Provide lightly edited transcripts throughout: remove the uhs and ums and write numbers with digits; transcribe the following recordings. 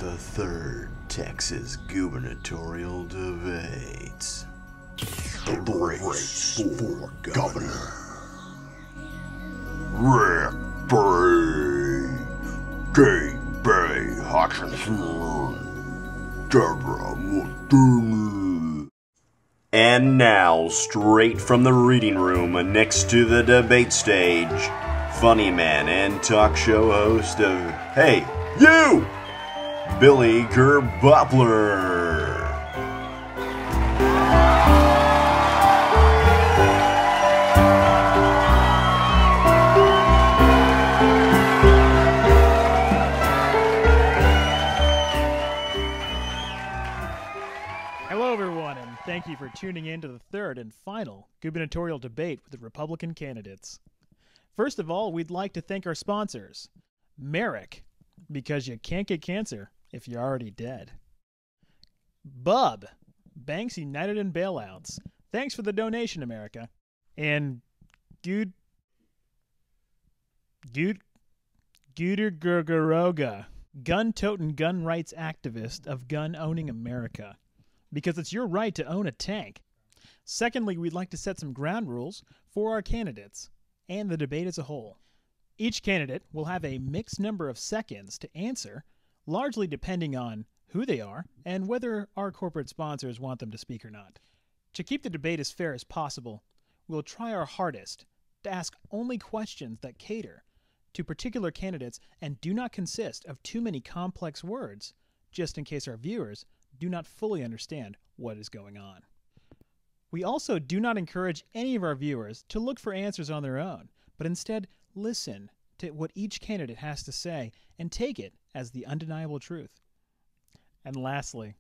the third Texas gubernatorial debates. The race for governor. Rick Perry, J.B. Hutchison, Debra. And now, straight from the reading room next to the debate stage, funny man and talk show host of Hey, You! Billy Kerboppler. Hello, everyone, and thank you for tuning in to the third and final gubernatorial debate with the Republican candidates. First of all, we'd like to thank our sponsors. Merrick, because you can't get cancer if you're already dead. Bub, Banks United in Bailouts. Thanks for the donation, America. And Gubernatorial, gun-toting gun rights activist of gun-owning America. Because it's your right to own a tank. Secondly, we'd like to set some ground rules for our candidates and the debate as a whole. Each candidate will have a mixed number of seconds to answer, largely depending on who they are and whether our corporate sponsors want them to speak or not. To keep the debate as fair as possible, we'll try our hardest to ask only questions that cater to particular candidates and do not consist of too many complex words, just in case our viewers do not fully understand what is going on. We also do not encourage any of our viewers to look for answers on their own, but instead listen to what each candidate has to say and take it as the undeniable truth. And lastly,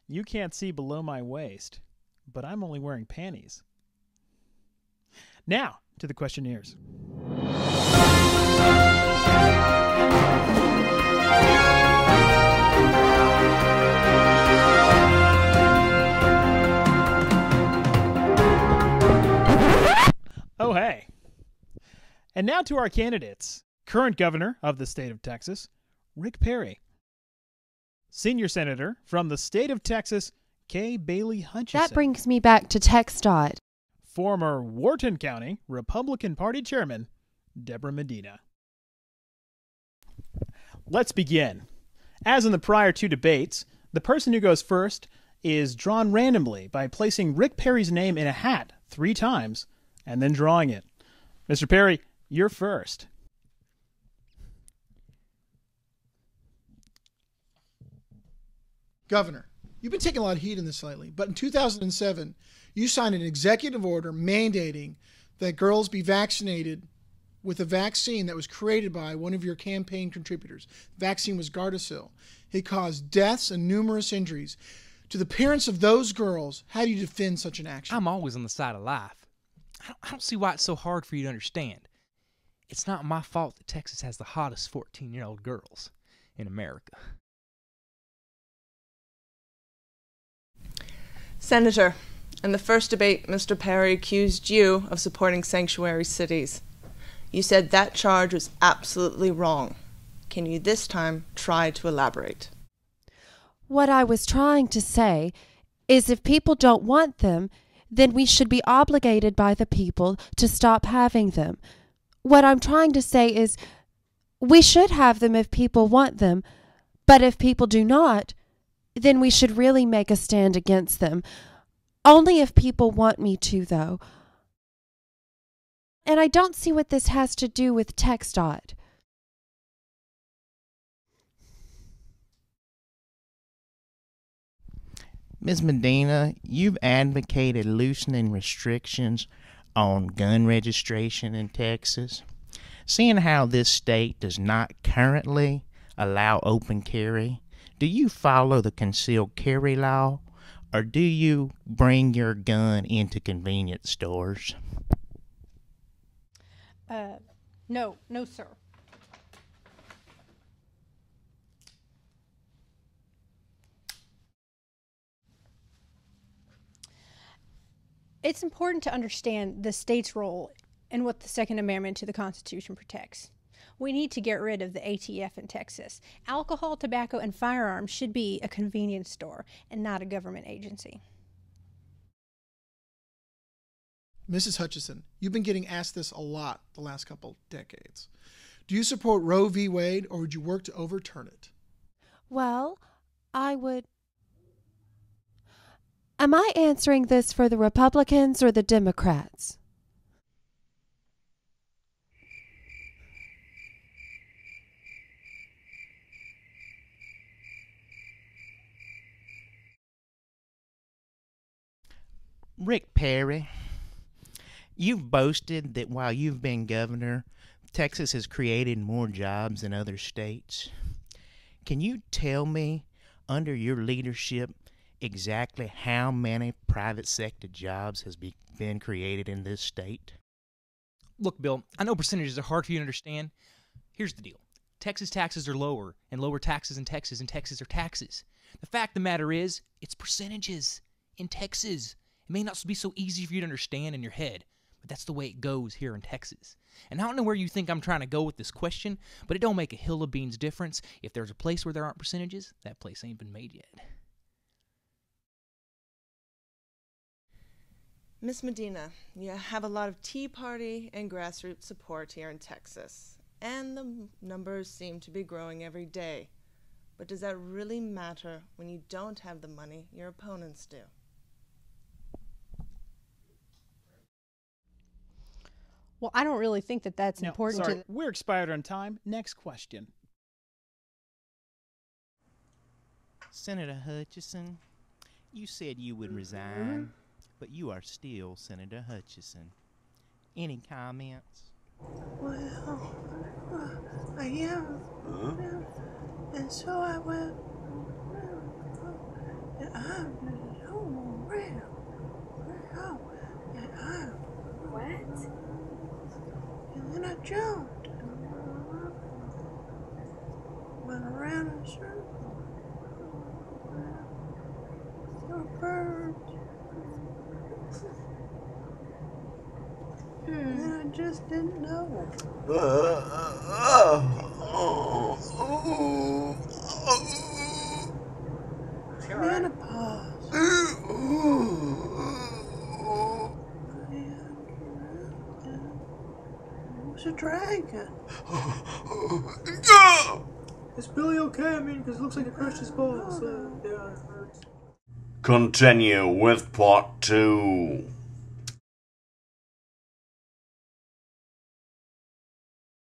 you can't see below my waist, but I'm only wearing panties. Now, to the questionnaires. Oh, hey. And now to our candidates. Current governor of the state of Texas, Rick Perry. Senior senator from the state of Texas, Kay Bailey Hutchison. That brings me back to TxDOT. Former Wharton County Republican Party chairman, Debra Medina. Let's begin. As in the prior two debates, the person who goes first is drawn randomly by placing Rick Perry's name in a hat 3 times and then drawing it. Mr. Perry, you're first. Governor, you've been taking a lot of heat in this lately, but in 2007, you signed an executive order mandating that girls be vaccinated with a vaccine that was created by one of your campaign contributors. The vaccine was Gardasil. It caused deaths and numerous injuries. To the parents of those girls, how do you defend such an action? I'm always on the side of life. I don't see why it's so hard for you to understand. It's not my fault that Texas has the hottest 14-year-old girls in America. Senator, in the first debate, Mr. Perry accused you of supporting sanctuary cities. You said that charge was absolutely wrong. Can you this time try to elaborate? What I was trying to say is if people don't want them, then we should be obligated by the people to stop having them. What I'm trying to say is we should have them if people want them, but if people do not, then we should really make a stand against them. Only if people want me to, though. And I don't see what this has to do with TxDOT. Ms. Medina, you've advocated loosening restrictions on gun registration in Texas. Seeing how this state does not currently allow open carry, do you follow the concealed carry law, or do you bring your gun into convenience stores? No, sir. It's important to understand the state's role and what the Second Amendment to the Constitution protects. We need to get rid of the ATF in Texas. Alcohol, tobacco, and firearms should be a convenience store and not a government agency. Mrs. Hutchison, you've been getting asked this a lot the last couple decades. Do you support Roe v. Wade, or would you work to overturn it? Well, I would. Am I answering this for the Republicans or the Democrats? Rick Perry, you've boasted that while you've been governor, Texas has created more jobs than other states. Can you tell me, under your leadership, exactly how many private sector jobs has been created in this state? Look, Bill, I know percentages are hard for you to understand. Here's the deal. Texas taxes are lower, and lower taxes in Texas, and Texas are taxes. The fact of the matter is, it's percentages in Texas. It may not be so easy for you to understand in your head, but that's the way it goes here in Texas. And I don't know where you think I'm trying to go with this question, but it don't make a hill of beans difference. If there's a place where there aren't percentages, that place ain't been made yet. Miss Medina, you have a lot of Tea Party and grassroots support here in Texas, and the numbers seem to be growing every day. But does that really matter when you don't have the money your opponents do? Well, I don't really think that that's important sorry, to... we're expired on time. Next question. Senator Hutchison, you said you would resign, but you are still Senator Hutchison. Any comments? Well, I am. And so I went, and I'm no real. And I'm. What? And then I jumped. Went around in a circle. So birds. And then I just didn't know. Menopause. It was a dragon. Is Billy okay? I mean, because it looks like it crushed his balls. Yeah, it hurts. Continue with part 2.